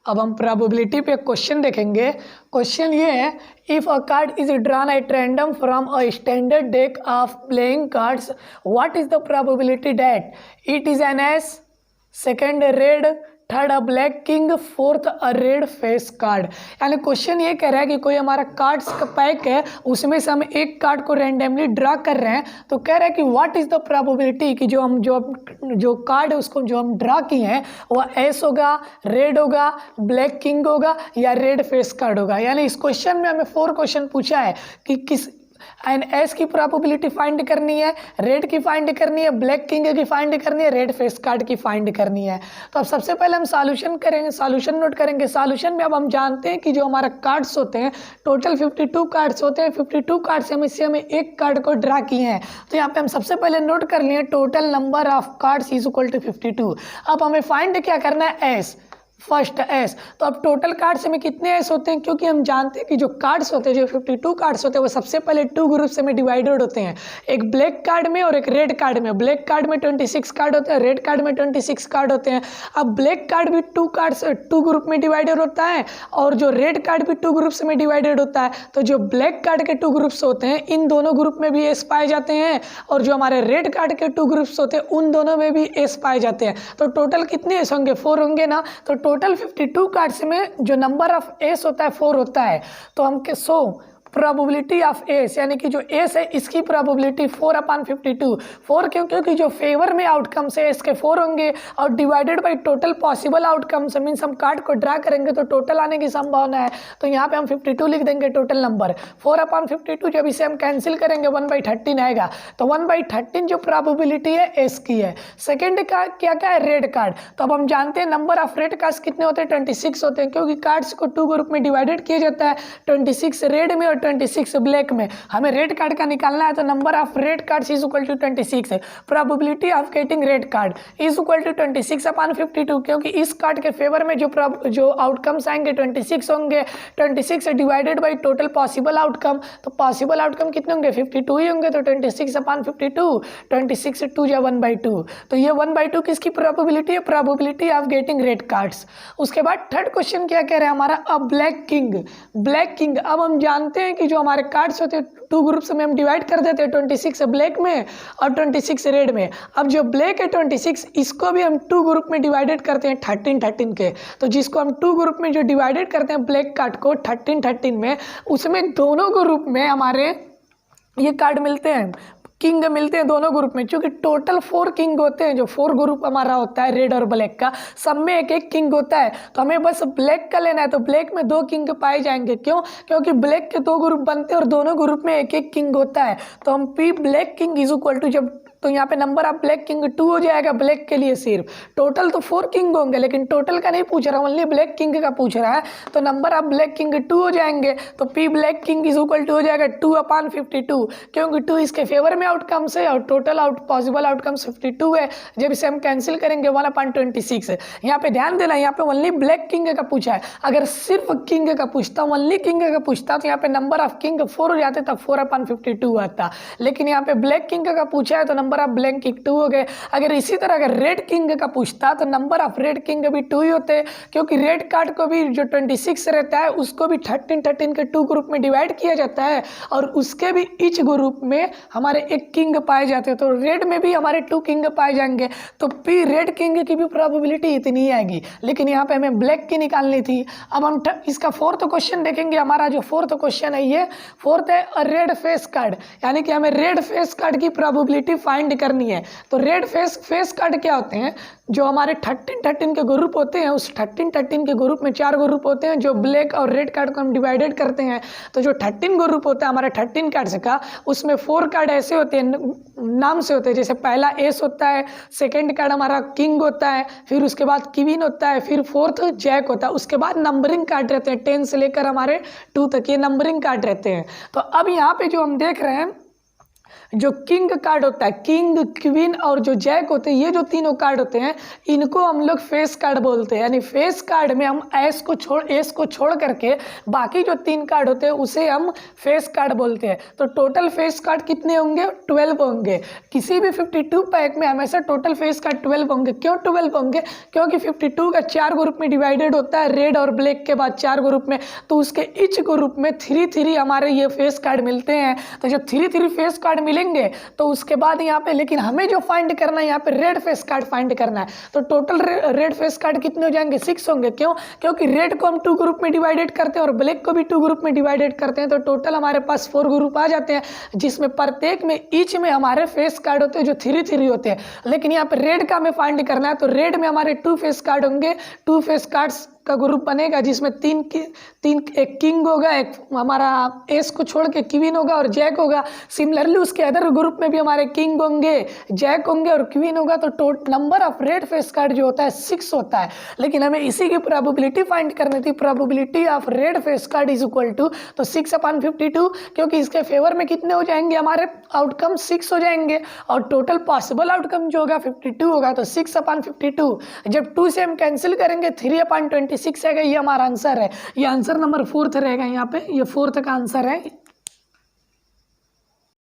अब हम प्रोबेबिलिटी पे क्वेश्चन देखेंगे। क्वेश्चन ये है, if a card is drawn at random from a standard deck of playing cards, what is the probability that it is an S, second red, third a black king, fourth a red face card. यानी question ये कह रहा है कि कोई हमारा cards का pack है, उसमें से हम एक कार्ड को रैंडमली ड्रा कर रहे हैं, तो कह रहा है कि व्हाट इज़ द प्रोबेबिलिटी कि जो कार्ड है उसको जो हम ड्रा किए हैं वह एस होगा, रेड होगा, ब्लैक किंग होगा या रेड फेस कार्ड होगा। यानी इस क्वेश्चन में हमें 4 क्वेश्चन पूछा है कि किस एंड एस की प्रोबेबिलिटी फाइंड करनी है, रेड की फाइंड करनी है, ब्लैक किंग की फाइंड करनी है, रेड फेस कार्ड की फाइंड करनी है। तो अब सबसे पहले हम सॉल्यूशन करेंगे, सॉल्यूशन नोट करेंगे। सॉल्यूशन में अब हम जानते हैं कि जो हमारा कार्ड्स होते हैं टोटल 52 कार्ड्स होते हैं। 52 कार्ड्स से हमें एक कार्ड को ड्रा किए हैं। तो यहाँ पे हम सबसे पहले नोट कर लिए total number of cards is equal to 52। अब हमें फाइंड क्या करना है, एस, फर्स्ट एस। तो अब टोटल कार्ड्स में कितने एस होते हैं, क्योंकि हम जानते हैं कि जो कार्ड्स होते हैं, जो 52 कार्ड्स होते हैं, वो सबसे पहले 2 ग्रुप्स में डिवाइडेड होते हैं, एक ब्लैक कार्ड में और एक रेड कार्ड में। ब्लैक कार्ड में 26 कार्ड होते हैं, रेड कार्ड में 26 कार्ड होते हैं। अब ब्लैक कार्ड भी 2 ग्रुप में डिवाइडेड होता है और जो रेड कार्ड भी 2 ग्रुप्स में डिवाइडेड होता है। तो जो ब्लैक कार्ड के 2 ग्रुप्स होते हैं, इन दोनों ग्रुप में भी एस पाए जाते हैं, और जो हमारे रेड कार्ड के 2 ग्रुप्स होते हैं उन दोनों में भी एस पाए जाते हैं। तो टोटल कितने एस होंगे, 4 होंगे ना। तो टोटल 52 कार्ड्स में जो नंबर ऑफ एस होता है 4 होता है। तो हम के प्रोबेबिलिटी ऑफ एस, यानी कि जो एस है इसकी प्रोबेबिलिटी 4/52। 4 क्यों, क्योंकि जो फेवर में आउटकम से एस के 4 होंगे और divided by total possible outcomes, means हम कार्ड को ड्रा करेंगे तो टोटल आने की संभावना है। तो यहाँ पे हम 52 लिख देंगे टोटल नंबर 4/52। जब इसे हम कैंसिल करेंगे 1/13 आएगा। तो 1/13 जो प्रोबेबिलिटी है एस की है। सेकेंड का क्या है, रेड कार्ड। तो अब हम जानते हैं नंबर ऑफ रेड कार्ड्स कितने होते हैं, 26 होते हैं, क्योंकि कार्ड्स को 2 ग्रुप में डिवाइडेड किया जाता है, 26 रेड में और 26 ब्लैक में। हमें रेड कार्ड का निकालना है, तो number of red cards is equal to 26। Probability of getting red card is equal to 26/52, क्योंकि इस कार्ड के फेवर में जो आउटकम्स आएंगे 26 होंगे। 26 divided by total possible outcome, तो पॉसिबल आउटकम कितने होंगे, 52 ही होंगे। तो 26/52, 26 2 या 1/2। तो ये 1/2 किसकी प्रोबेबिलिटी है, probability of getting red cards. उसके बाद थर्ड क्वेश्चन क्या कह रहा है हमारा, अ ब्लैक किंग। ब्लैक किंग, अब हम जानते हैं कि जो हमारे कार्ड्स होते हैं 2 ग्रुप्स में हम डिवाइड कर देते हैं, 26 ब्लैक में और 26 रेड में। अब जो ब्लैक है 26, इसको भी हम 2 ग्रुप में डिवाइडेड करते हैं 13 के। तो जिसको हम 2 ग्रुप में जो डिवाइडेड करते हैं ब्लैक कार्ड को 13 में, उसमें दोनों ग्रुप में हमारे ये कार्ड मिलते हैं, किंग मिलते हैं दोनों ग्रुप में, क्योंकि टोटल 4 किंग होते हैं। जो 4 ग्रुप हमारा होता है रेड और ब्लैक का, सब में एक एक किंग होता है। तो हमें बस ब्लैक का लेना है, तो ब्लैक में 2 किंग पाए जाएंगे। क्यों, क्योंकि ब्लैक के 2 ग्रुप बनते हैं और दोनों ग्रुप में एक एक किंग होता है। तो हम P black king is equal to, जब तो यहाँ पे नंबर ऑफ ब्लैक किंग 2 हो जाएगा ब्लैक के लिए सिर्फ। टोटल तो 4 किंग होंगे, लेकिन टोटल का नहीं पूछ रहा हूँ, ओनली ब्लैक किंग का पूछ रहा है। तो नंबर ऑफ ब्लैक किंग 2 हो जाएंगे। तो P black king is equal to हो जाएगा 2/52, क्योंकि 2 इसके फेवर में आउटकम्स है और टोटल पॉसिबल आउटकम्स 52 है। जब इसे हम कैंसिल करेंगे 1/26। यहाँ पे ध्यान देना, यहाँ पे ओनली ब्लैक किंग का पूछा है। अगर सिर्फ किंग का पूछता, ओनली किंग का पूछता, तो यहाँ पे नंबर ऑफ किंग 4 हो जाते, तब 4/52 आता। लेकिन यहाँ पे ब्लैक किंग का पूछा है तो नंबर ऑफ ब्लैक किंग 2 हो गए। अगर इसी तरह अगर रेड किंग का पूछता तो नंबर ऑफ रेड किंग भी 2 ही होते, क्योंकि रेड कार्ड को भी जो 26 रहता है उसको भी 13 के 2 ग्रुप में डिवाइड किया जाता है, और उसके भी ईच ग्रुप में हमारे एक किंग पाए जाते हैं। तो रेड में भी हमारे 2 किंग पाए जाएंगे। तो पी रेड किंग की भी प्रोबेबिलिटी इतनी ही आएगी, लेकिन यहाँ पे हमें ब्लैक की निकालनी थी। अब हम इसका 4th क्वेश्चन देखेंगे। हमारा जो 4th क्वेश्चन है, ये 4th है रेड फेस कार्ड, यानी कि हमें रेड फेस कार्ड की प्रोबेबिलिटी फाइंड करनी है। तो रेड फेस कार्ड क्या होते हैं, जो हमारे 13 के ग्रुप होते हैं, उस 13 के ग्रुप में 4 ग्रुप होते हैं, जो ब्लैक और रेड कार्ड को हम डिवाइडेड करते हैं। तो जो 13 ग्रुप होता है हमारे 13 कार्ड्स का, उसमें 4 कार्ड ऐसे होते हैं, नाम से होते हैं। जैसे पहला एस होता है, सेकंड कार्ड हमारा किंग होता है, फिर उसके बाद क्वीन होता है, फिर 4th जैक होता है। उसके बाद नंबरिंग कार्ड रहते हैं 10 से लेकर हमारे 2 तक, ये नंबरिंग कार्ड रहते हैं। तो अब यहाँ पे जो हम देख रहे हैं जो किंग कार्ड होता है, किंग, क्वीन और जो जैक होते हैं, ये जो तीनों कार्ड होते हैं इनको हम लोग फेस कार्ड बोलते हैं। यानी फेस कार्ड में हम एस को छोड़ करके बाकी जो 3 कार्ड होते हैं उसे हम फेस कार्ड बोलते हैं। तो टोटल फेस कार्ड कितने होंगे? 12 होंगे। किसी भी 52 पैक में हमेशा टोटल फेस कार्ड 12 होंगे। क्यों 12 होंगे? क्योंकि 52 का 4 ग्रुप में डिवाइडेड होता है, रेड और ब्लैक के बाद 4 ग्रुप में, तो उसके ईच ग्रुप में 3 हमारे ये फेस कार्ड मिलते हैं। तो जब 3 फेस कार्ड मिलेंगे तो उसके बाद यहाँ पे, लेकिन हमें जो फाइंड करना है यहाँ पे रेड फेस कार्ड फाइंड करना है। तो टोटल रेड फेस कार्ड कितने हो जाएंगे? 6 होंगे। क्यों? क्योंकि रेड को हम 2 ग्रुप में डिवाइडेड करते हैं और ब्लैक को भी 2 ग्रुप में डिवाइडेड करते हैं। तो टोटल हमारे पास 4 ग्रुप आ जाते हैं, जिसमें प्रत्येक में ईच में हमारे फेस कार्ड होते हैं जो 3 होते हैं। लेकिन यहाँ पे रेड का हमें फाइंड करना है, तो रेड में हमारे 2 फेस कार्ड होंगे। 2 फेस कार्ड्स का ग्रुप बनेगा जिसमें 3 एक किंग होगा, एक हमारा एस को छोड़ के क्वीन होगा और जैक होगा। सिमिलरली उसके अदर ग्रुप में भी हमारे किंग होंगे, जैक होंगे और क्वीन होगा। तो total number of red face card जो होता है 6 होता है। लेकिन हमें इसी की प्रोबेबिलिटी फाइंड करनी थी। Probability of red face card is equal to, तो 6/52, क्योंकि इसके फेवर में कितने हो जाएंगे? हमारे आउटकम 6 हो जाएंगे और टोटल पॉसिबल आउटकम जो होगा 52 होगा। तो 6/52, जब 2 से हम कैंसिल करेंगे 3/26 है। ये हमारा आंसर है। ये आंसर नंबर 4 रहेगा। यहाँ पे ये 4 का आंसर है।